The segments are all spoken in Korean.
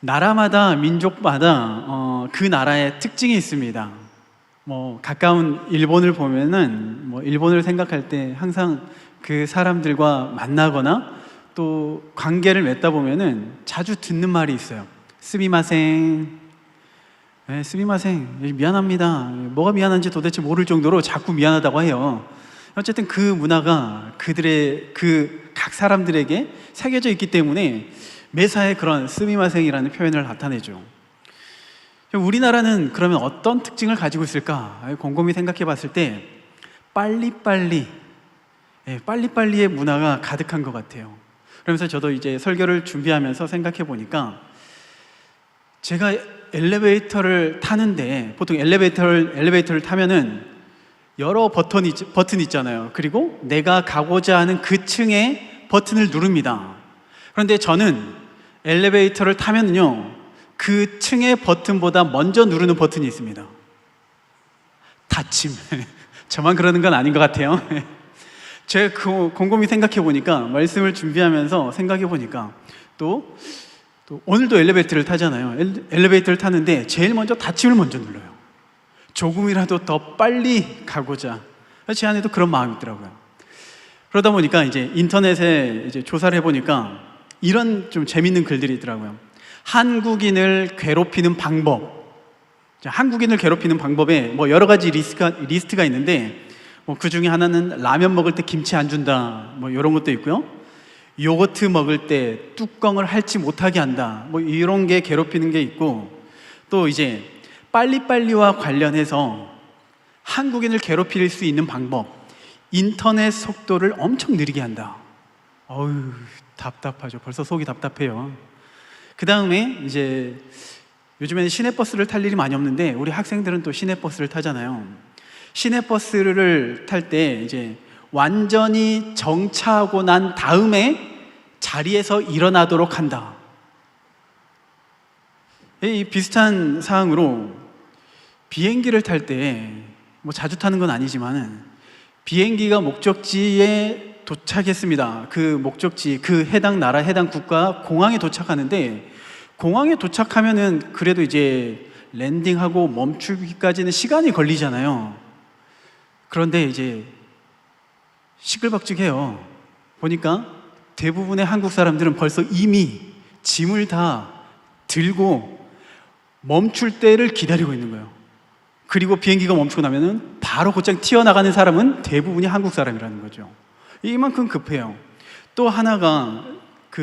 나라마다 민족마다 그 나라의 특징이 있습니다. 가까운 일본을 보면은 일본을 생각할 때 항상 그 사람들과 만나거나 또 관계를 맺다 보면은 자주 듣는 말이 있어요. 스미마생, 네, 스미마생, 미안합니다. 뭐가 미안한지 도대체 모를 정도로 자꾸 미안하다고 해요. 어쨌든 그 문화가 그들의 각 사람들에게 새겨져 있기 때문에 매사에 그런 스미마생이라는 표현을 나타내죠. 우리나라는 그러면 어떤 특징을 가지고 있을까? 곰곰이 생각해 봤을 때 빨리빨리의 문화가 가득한 것 같아요. 그러면서 저도 이제 설교를 준비하면서 생각해 보니까 제가 엘리베이터를 타는데 보통 엘리베이터를 타면은 여러 버튼이 있잖아요. 그리고 내가 가고자 하는 그 층의 버튼을 누릅니다. 그런데 저는 엘리베이터를 타면요, 그 층의 버튼보다 먼저 누르는 버튼이 있습니다. 닫힘. 저만 그러는 건 아닌 것 같아요. 제가 곰곰이 생각해 보니까, 말씀을 준비하면서 생각해 보니까 또 오늘도 엘리베이터를 타잖아요. 엘리베이터를 타는데 제일 먼저 닫힘을 먼저 눌러요. 조금이라도 더 빨리 가고자. 제 안에도 그런 마음이 있더라고요. 그러다 보니까 이제 인터넷에 이제 조사를 해보니까 이런 좀 재밌는 글들이 있더라고요. 한국인을 괴롭히는 방법. 한국인을 괴롭히는 방법에 여러 가지 리스트가 있는데 그 중에 하나는 라면 먹을 때 김치 안 준다. 이런 것도 있고요. 요거트 먹을 때 뚜껑을 핥지 못하게 한다. 이런 게 괴롭히는 게 있고, 또 이제 빨리빨리와 관련해서 한국인을 괴롭힐 수 있는 방법. 인터넷 속도를 엄청 느리게 한다. 어휴, 답답하죠. 벌써 속이 답답해요. 그 다음에 이제 요즘에는 시내버스를 탈 일이 많이 없는데 우리 학생들은 또 시내버스를 타잖아요. 시내버스를 탈 때 이제 완전히 정차하고 난 다음에 자리에서 일어나도록 한다. 이 비슷한 사항으로 비행기를 탈 때 자주 타는 건 아니지만은 비행기가 목적지에 도착했습니다. 그 목적지, 그 해당 나라, 해당 국가 공항에 도착하는데, 공항에 도착하면은 그래도 이제 랜딩하고 멈추기까지는 시간이 걸리잖아요. 그런데 이제 시끌벅적해요. 보니까 대부분의 한국 사람들은 벌써 이미 짐을 다 들고 멈출 때를 기다리고 있는 거예요. 그리고 비행기가 멈추고 나면은 바로 곧장 튀어나가는 사람은 대부분이 한국 사람이라는 거죠. 이만큼 급해요. 또 하나가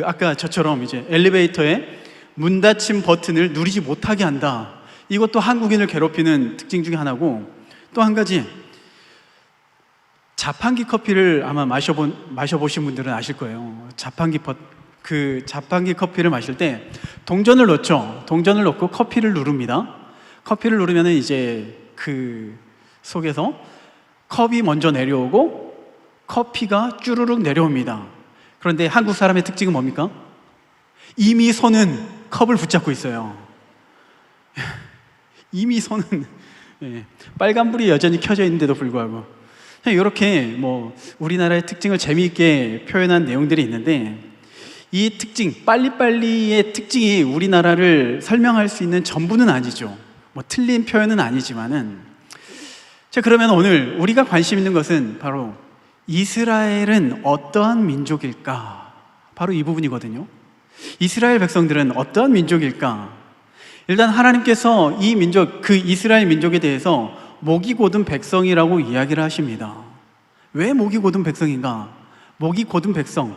아까 저처럼 이제 엘리베이터에 문 닫힘 버튼을 누르지 못하게 한다. 이것도 한국인을 괴롭히는 특징 중에 하나고, 또 한 가지, 자판기 커피를 아마 마셔보신 분들은 아실 거예요. 자판기 커피를 마실 때 동전을 넣죠. 동전을 넣고 커피를 누릅니다. 커피를 누르면 이제 그 속에서 컵이 먼저 내려오고 커피가 쭈르륵 내려옵니다. 그런데 한국 사람의 특징은 뭡니까? 이미 손은 컵을 붙잡고 있어요. 이미 손은 빨간불이 여전히 켜져 있는데도 불구하고 이렇게 우리나라의 특징을 재미있게 표현한 내용들이 있는데, 이 특징, 빨리빨리의 특징이 우리나라를 설명할 수 있는 전부는 아니죠. 틀린 표현은 아니지만은. 자, 그러면 오늘 우리가 관심 있는 것은 바로 이스라엘은 어떠한 민족일까? 바로 이 부분이거든요. 이스라엘 백성들은 어떠한 민족일까? 일단 하나님께서 이 민족, 그 이스라엘 민족에 대해서 목이 곧은 백성이라고 이야기를 하십니다. 왜 목이 곧은 백성인가? 목이 곧은 백성,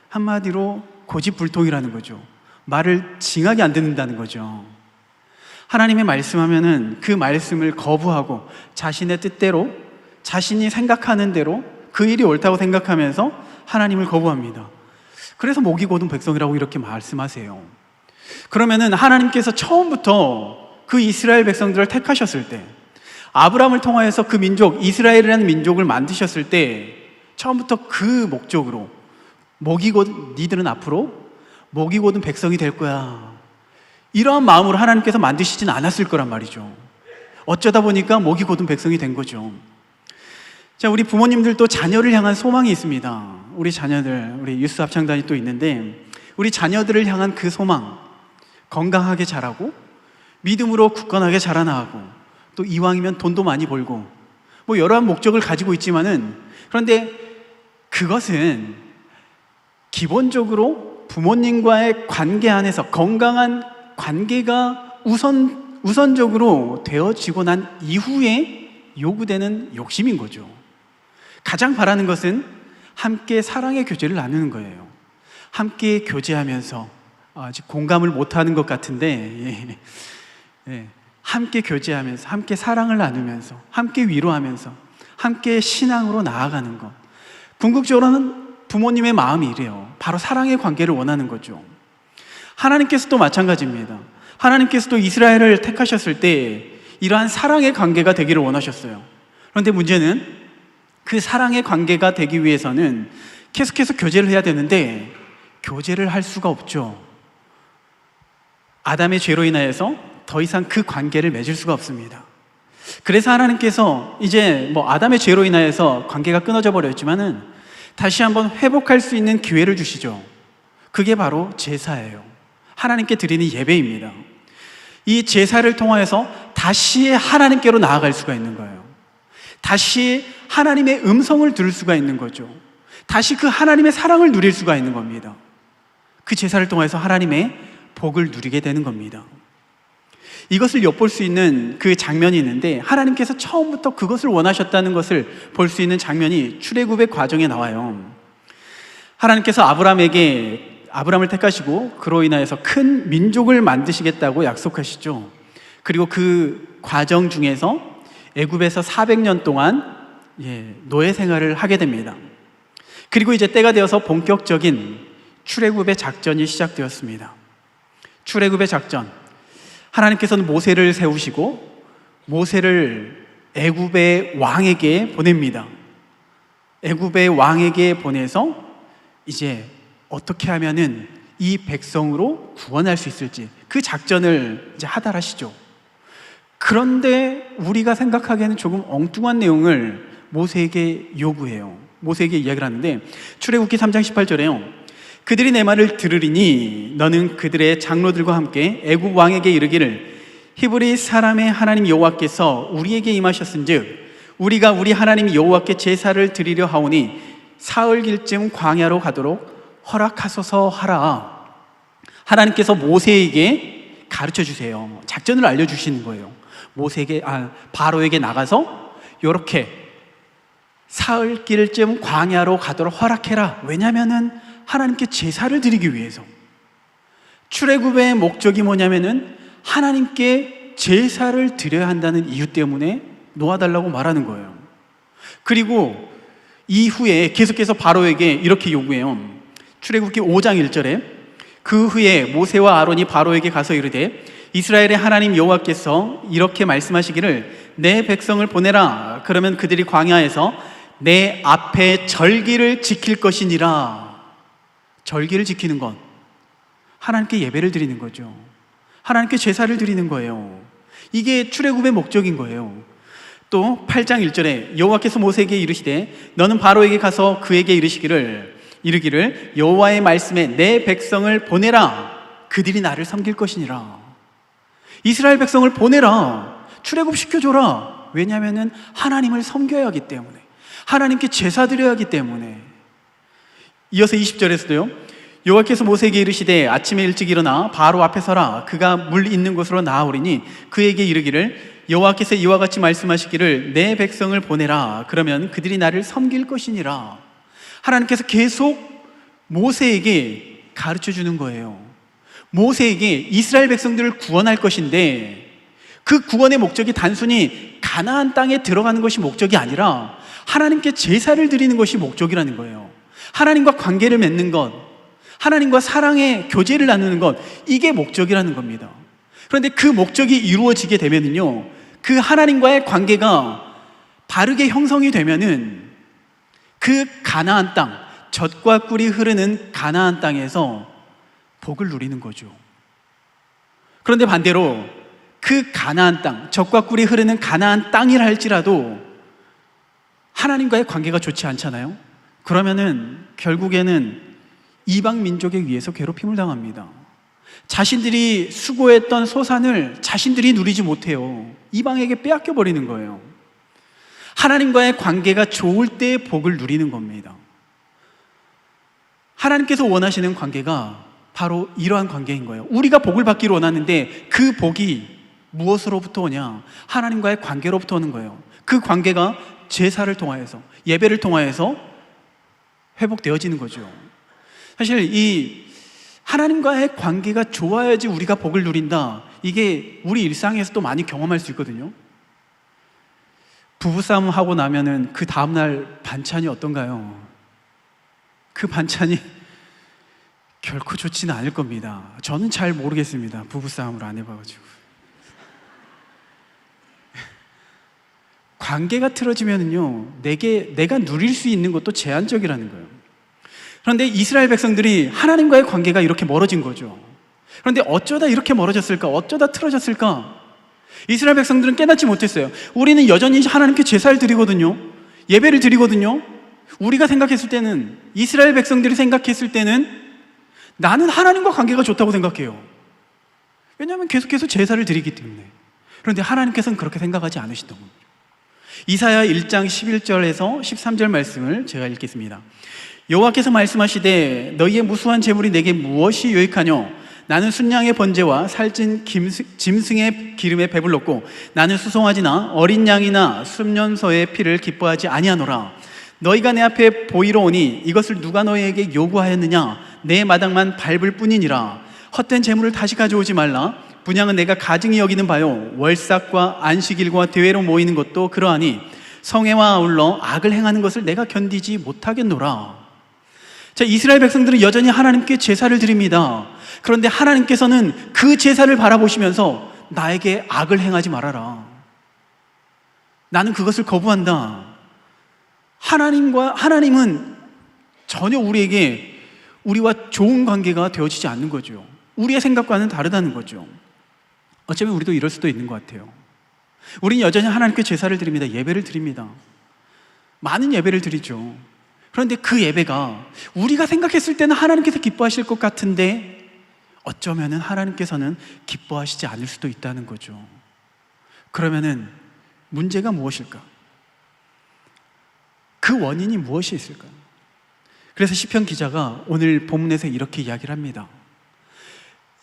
한마디로 고집불통이라는 거죠. 말을 징하게 안 듣는다는 거죠. 하나님의 말씀하면은 그 말씀을 거부하고 자신의 뜻대로, 자신이 생각하는 대로 그 일이 옳다고 생각하면서 하나님을 거부합니다. 그래서 목이 곧은 백성이라고 이렇게 말씀하세요. 그러면은 하나님께서 처음부터 그 이스라엘 백성들을 택하셨을 때, 아브라함을 통하여서 그 민족, 이스라엘이라는 민족을 만드셨을 때 처음부터 그 목적으로 니들은 앞으로 목이 곧은 백성이 될 거야, 이러한 마음으로 하나님께서 만드시진 않았을 거란 말이죠. 어쩌다 보니까 목이 곧은 백성이 된 거죠. 자, 우리 부모님들도 자녀를 향한 소망이 있습니다. 우리 자녀들, 우리 유스 합창단이 또 있는데 우리 자녀들을 향한 그 소망, 건강하게 자라고 믿음으로 굳건하게 자라나가고 또 이왕이면 돈도 많이 벌고 뭐 여러한 목적을 가지고 있지만은 그런데 그것은 기본적으로 부모님과의 관계 안에서 건강한 관계가 우선적으로 되어지고 난 이후에 요구되는 욕심인 거죠. 가장 바라는 것은 함께 사랑의 교제를 나누는 거예요. 함께 교제하면서 아직 공감을 못하는 것 같은데 함께 교제하면서 함께 사랑을 나누면서 함께 위로하면서 함께 신앙으로 나아가는 것. 궁극적으로는 부모님의 마음이 이래요. 바로 사랑의 관계를 원하는 거죠. 하나님께서도 마찬가지입니다. 하나님께서도 이스라엘을 택하셨을 때 이러한 사랑의 관계가 되기를 원하셨어요. 그런데 문제는 그 사랑의 관계가 되기 위해서는 계속해서 교제를 해야 되는데 교제를 할 수가 없죠. 아담의 죄로 인하여서 더 이상 그 관계를 맺을 수가 없습니다. 그래서 하나님께서 이제 아담의 죄로 인하여서 관계가 끊어져 버렸지만은 다시 한번 회복할 수 있는 기회를 주시죠. 그게 바로 제사예요. 하나님께 드리는 예배입니다. 이 제사를 통하여서 다시 하나님께로 나아갈 수가 있는 거예요. 다시 하나님의 음성을 들을 수가 있는 거죠. 다시 그 하나님의 사랑을 누릴 수가 있는 겁니다. 그 제사를 통해서 하나님의 복을 누리게 되는 겁니다. 이것을 엿볼 수 있는 그 장면이 있는데 하나님께서 처음부터 그것을 원하셨다는 것을 볼 수 있는 장면이 출애굽의 과정에 나와요. 하나님께서 아브람을 택하시고 그로 인하여서 큰 민족을 만드시겠다고 약속하시죠. 그리고 그 과정 중에서 애굽에서 400년 동안 노예 생활을 하게 됩니다. 그리고 이제 때가 되어서 본격적인 출애굽의 작전이 시작되었습니다. 출애굽의 작전. 하나님께서는 모세를 세우시고 모세를 애굽의 왕에게 보냅니다. 애굽의 왕에게 보내서 이제 어떻게 하면은 이 백성으로 구원할 수 있을지 그 작전을 이제 하달하시죠. 그런데 우리가 생각하기에는 조금 엉뚱한 내용을 모세에게 요구해요. 모세에게 이야기를 하는데 출애굽기 3장 18절에요. 그들이 내 말을 들으리니 너는 그들의 장로들과 함께 애굽 왕에게 이르기를 히브리 사람의 하나님 여호와께서 우리에게 임하셨은즉 우리가 우리 하나님 여호와께 제사를 드리려 하오니 사흘길쯤 광야로 가도록 허락하소서 하라. 하나님께서 모세에게 가르쳐 주세요. 작전을 알려주시는 거예요. 바로에게 나가서 이렇게 사흘길쯤 광야로 가도록 허락해라. 왜냐하면은 하나님께 제사를 드리기 위해서. 출애굽의 목적이 뭐냐면은 하나님께 제사를 드려야 한다는 이유 때문에 놓아달라고 말하는 거예요. 그리고 이후에 계속해서 바로에게 이렇게 요구해요. 출애굽기 5장 1절에 그 후에 모세와 아론이 바로에게 가서 이르되 이스라엘의 하나님 여호와께서 이렇게 말씀하시기를 내 백성을 보내라. 그러면 그들이 광야에서 내 앞에 절기를 지킬 것이니라. 절기를 지키는 것, 하나님께 예배를 드리는 거죠. 하나님께 제사를 드리는 거예요. 이게 출애굽의 목적인 거예요. 또 8장 1절에 여호와께서 모세에게 이르시되 너는 바로에게 가서 그에게 이르기를 여호와의 말씀에 내 백성을 보내라. 그들이 나를 섬길 것이니라. 이스라엘 백성을 보내라. 출애굽 시켜줘라. 왜냐하면 하나님을 섬겨야 하기 때문에, 하나님께 제사 드려야 하기 때문에. 이어서 20절에서도요. 여호와께서 모세에게 이르시되 아침에 일찍 일어나 바로 앞에 서라. 그가 물 있는 곳으로 나아오리니 그에게 이르기를 여호와께서 이와 같이 말씀하시기를 내 백성을 보내라. 그러면 그들이 나를 섬길 것이니라. 하나님께서 계속 모세에게 가르쳐 주는 거예요. 모세에게 이스라엘 백성들을 구원할 것인데 그 구원의 목적이 단순히 가나안 땅에 들어가는 것이 목적이 아니라 하나님께 제사를 드리는 것이 목적이라는 거예요. 하나님과 관계를 맺는 것, 하나님과 사랑의 교제를 나누는 것, 이게 목적이라는 겁니다. 그런데 그 목적이 이루어지게 되면은요, 그 하나님과의 관계가 바르게 형성이 되면은 그 가나안 땅, 젖과 꿀이 흐르는 가나안 땅에서 복을 누리는 거죠. 그런데 반대로 그 가나안 땅, 젖과 꿀이 흐르는 가나안 땅이라 할지라도 하나님과의 관계가 좋지 않잖아요. 그러면은 결국에는 이방 민족에 의해서 괴롭힘을 당합니다. 자신들이 수고했던 소산을 자신들이 누리지 못해요. 이방에게 빼앗겨 버리는 거예요. 하나님과의 관계가 좋을 때 복을 누리는 겁니다. 하나님께서 원하시는 관계가 바로 이러한 관계인 거예요. 우리가 복을 받기를 원하는데 그 복이 무엇으로부터 오냐? 하나님과의 관계로부터 오는 거예요. 그 관계가 제사를 통하여서, 예배를 통하여서 회복되어지는 거죠. 사실 이 하나님과의 관계가 좋아야지 우리가 복을 누린다, 이게 우리 일상에서도 많이 경험할 수 있거든요. 부부싸움 하고 나면은 그 다음날 반찬이 어떤가요? 그 반찬이 결코 좋지는 않을 겁니다. 저는 잘 모르겠습니다. 부부싸움을 안 해봐가지고. 관계가 틀어지면은요, 내가 누릴 수 있는 것도 제한적이라는 거예요. 그런데 이스라엘 백성들이 하나님과의 관계가 이렇게 멀어진 거죠. 그런데 어쩌다 이렇게 멀어졌을까? 어쩌다 틀어졌을까? 이스라엘 백성들은 깨닫지 못했어요. 우리는 여전히 하나님께 제사를 드리거든요. 예배를 드리거든요. 우리가 생각했을 때는, 이스라엘 백성들이 생각했을 때는 나는 하나님과 관계가 좋다고 생각해요. 왜냐하면 계속해서 제사를 드리기 때문에. 그런데 하나님께서는 그렇게 생각하지 않으시던 겁니다. 이사야 1장 11절에서 13절 말씀을 제가 읽겠습니다. 여호와께서 말씀하시되 너희의 무수한 재물이 내게 무엇이 유익하뇨? 나는 순양의 번제와 살찐 짐승의 기름에 배불렀고 나는 수송아지나 어린 양이나 순년소의 피를 기뻐하지 아니하노라. 너희가 내 앞에 보이러 오니 이것을 누가 너희에게 요구하였느냐? 내 마당만 밟을 뿐이니라. 헛된 재물을 다시 가져오지 말라. 분향은 내가 가증히 여기는 바요, 월삭과 안식일과 대회로 모이는 것도 그러하니 성회와 아울러 악을 행하는 것을 내가 견디지 못하겠노라. 자, 이스라엘 백성들은 여전히 하나님께 제사를 드립니다. 그런데 하나님께서는 그 제사를 바라보시면서 나에게 악을 행하지 말아라, 나는 그것을 거부한다. 하나님은 전혀 우리와 좋은 관계가 되어지지 않는 거죠. 우리의 생각과는 다르다는 거죠. 어쩌면 우리도 이럴 수도 있는 것 같아요. 우리는 여전히 하나님께 제사를 드립니다. 예배를 드립니다. 많은 예배를 드리죠. 그런데 그 예배가 우리가 생각했을 때는 하나님께서 기뻐하실 것 같은데 어쩌면 하나님께서는 기뻐하시지 않을 수도 있다는 거죠. 그러면은 문제가 무엇일까? 그 원인이 무엇이 있을까요? 그래서 시편 기자가 오늘 본문에서 이렇게 이야기를 합니다.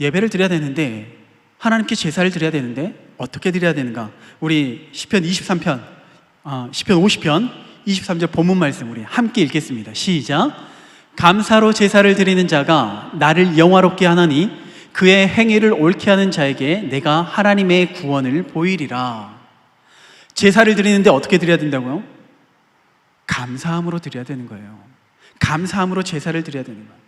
예배를 드려야 되는데, 하나님께 제사를 드려야 되는데 어떻게 드려야 되는가? 우리 시편 23편, 시편 50편 23절 본문 말씀 우리 함께 읽겠습니다. 시작. 감사로 제사를 드리는 자가 나를 영화롭게 하나니 그의 행위를 옳게 하는 자에게 내가 하나님의 구원을 보이리라. 제사를 드리는데 어떻게 드려야 된다고요? 감사함으로 드려야 되는 거예요. 감사함으로 제사를 드려야 되는 거예요.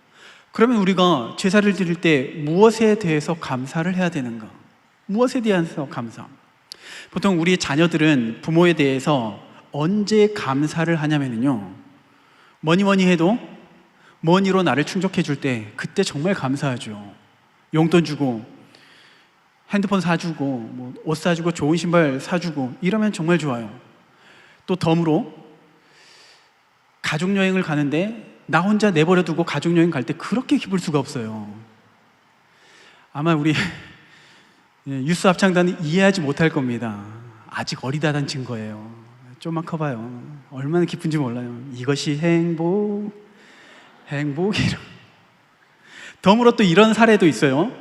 그러면 우리가 제사를 드릴 때 무엇에 대해서 감사를 해야 되는가? 무엇에 대해서 감사? 보통 우리 자녀들은 부모에 대해서 언제 감사를 하냐면요, 뭐니 해도 뭐니로 나를 충족해 줄 때 그때 정말 감사하죠. 용돈 주고 핸드폰 사주고 옷 사주고 좋은 신발 사주고 이러면 정말 좋아요. 또 덤으로 가족여행을 가는데 나 혼자 내버려 두고 가족여행 갈 때 그렇게 기쁠 수가 없어요. 아마 우리 유스 합창단은 이해하지 못할 겁니다. 아직 어리다는 증거예요. 좀만 커봐요. 얼마나 기쁜지 몰라요. 이것이 행복이라. 덤으로 또 이런 사례도 있어요.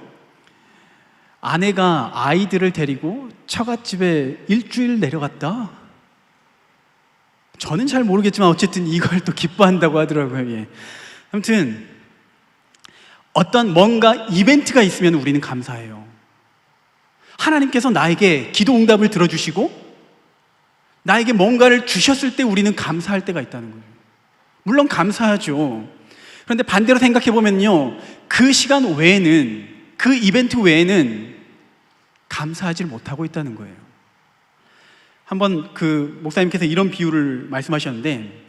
아내가 아이들을 데리고 처갓집에 일주일 내려갔다. 저는 잘 모르겠지만 어쨌든 이걸 또 기뻐한다고 하더라고요. 예. 아무튼 어떤 뭔가 이벤트가 있으면 우리는 감사해요. 하나님께서 나에게 기도 응답을 들어주시고 나에게 뭔가를 주셨을 때 우리는 감사할 때가 있다는 거예요. 물론 감사하죠. 그런데 반대로 생각해 보면요, 그 시간 외에는, 그 이벤트 외에는 감사하지 못하고 있다는 거예요. 한번 그 목사님께서 이런 비유를 말씀하셨는데,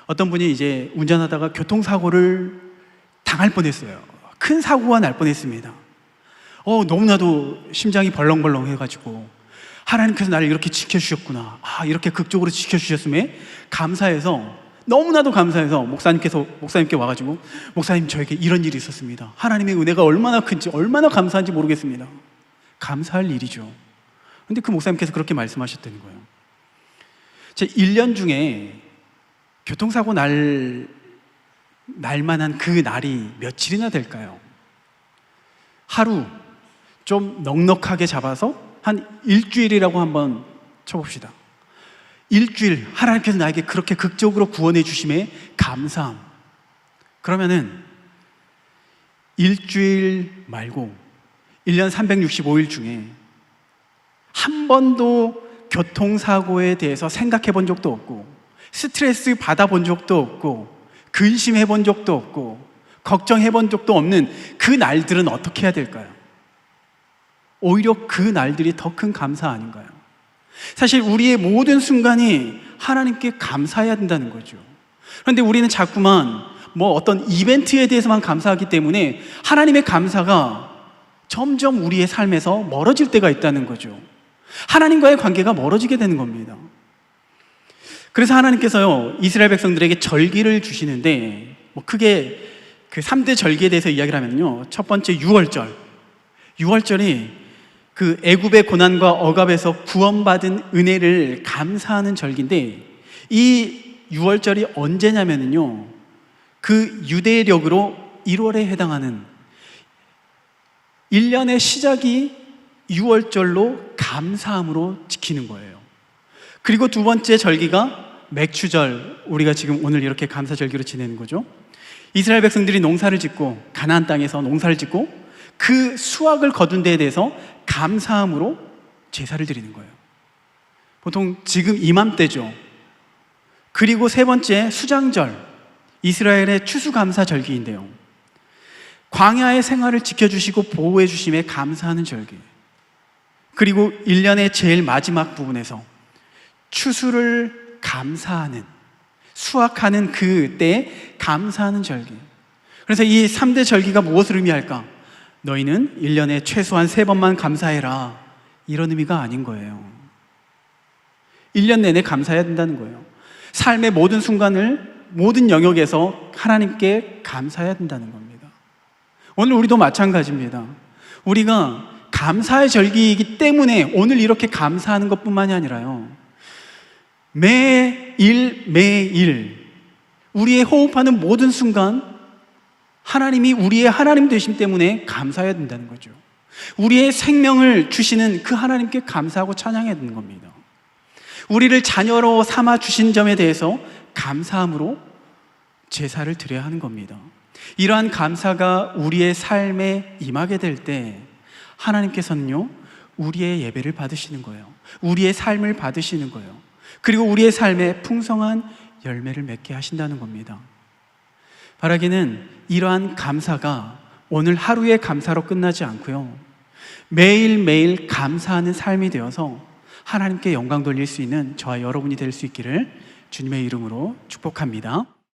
어떤 분이 이제 운전하다가 교통사고를 당할 뻔했어요. 큰 사고가 날 뻔했습니다. 너무나도 심장이 벌렁벌렁 해가지고 하나님께서 나를 이렇게 지켜주셨구나, 이렇게 극적으로 지켜주셨음에 감사해서 너무나도 감사해서 목사님께 와가지고 목사님 저에게 이런 일이 있었습니다. 하나님의 은혜가 얼마나 큰지 얼마나 감사한지 모르겠습니다. 감사할 일이죠. 근데 그 목사님께서 그렇게 말씀하셨다는 거예요. 제 1년 중에 교통사고 날 만한 그 날이 며칠이나 될까요? 하루 좀 넉넉하게 잡아서 한 일주일이라고 한번 쳐봅시다. 일주일 하나님께서 나에게 그렇게 극적으로 구원해 주심에 감사함. 그러면은 일주일 말고 1년 365일 중에 한 번도 교통사고에 대해서 생각해 본 적도 없고, 스트레스 받아본 적도 없고, 근심해 본 적도 없고, 걱정해 본 적도 없는 그 날들은 어떻게 해야 될까요? 오히려 그 날들이 더 큰 감사 아닌가요? 사실 우리의 모든 순간이 하나님께 감사해야 된다는 거죠. 그런데 우리는 자꾸만 어떤 이벤트에 대해서만 감사하기 때문에 하나님의 감사가 점점 우리의 삶에서 멀어질 때가 있다는 거죠. 하나님과의 관계가 멀어지게 되는 겁니다. 그래서 하나님께서요, 이스라엘 백성들에게 절기를 주시는데 크게 그 3대 절기에 대해서 이야기를 하면요, 첫 번째 유월절이 그 애굽의 고난과 억압에서 구원받은 은혜를 감사하는 절기인데, 이 유월절이 언제냐면요, 그 유대력으로 1월에 해당하는 1년의 시작이 유월절로 감사함으로 지키는 거예요. 그리고 두 번째 절기가 맥추절, 우리가 지금 오늘 이렇게 감사절기로 지내는 거죠. 이스라엘 백성들이 농사를 짓고, 가나안 땅에서 농사를 짓고 그 수확을 거둔 데에 대해서 감사함으로 제사를 드리는 거예요. 보통 지금 이맘때죠. 그리고 세 번째 수장절, 이스라엘의 추수감사절기인데요, 광야의 생활을 지켜주시고 보호해 주심에 감사하는 절기. 그리고 1년의 제일 마지막 부분에서 추수를 감사하는, 수확하는 그때에 감사하는 절기. 그래서 이 3대 절기가 무엇을 의미할까? 너희는 1년에 최소한 3번만 감사해라, 이런 의미가 아닌 거예요. 1년 내내 감사해야 된다는 거예요. 삶의 모든 순간을, 모든 영역에서 하나님께 감사해야 된다는 겁니다. 오늘 우리도 마찬가지입니다. 우리가 감사의 절기이기 때문에 오늘 이렇게 감사하는 것뿐만이 아니라요, 매일 우리의 호흡하는 모든 순간 하나님이 우리의 하나님 되심 때문에 감사해야 된다는 거죠. 우리의 생명을 주시는 그 하나님께 감사하고 찬양해야 되는 겁니다. 우리를 자녀로 삼아 주신 점에 대해서 감사함으로 제사를 드려야 하는 겁니다. 이러한 감사가 우리의 삶에 임하게 될 때 하나님께서는요, 우리의 예배를 받으시는 거예요. 우리의 삶을 받으시는 거예요. 그리고 우리의 삶에 풍성한 열매를 맺게 하신다는 겁니다. 바라기는 이러한 감사가 오늘 하루의 감사로 끝나지 않고요, 매일매일 감사하는 삶이 되어서 하나님께 영광 돌릴 수 있는 저와 여러분이 될 수 있기를 주님의 이름으로 축복합니다.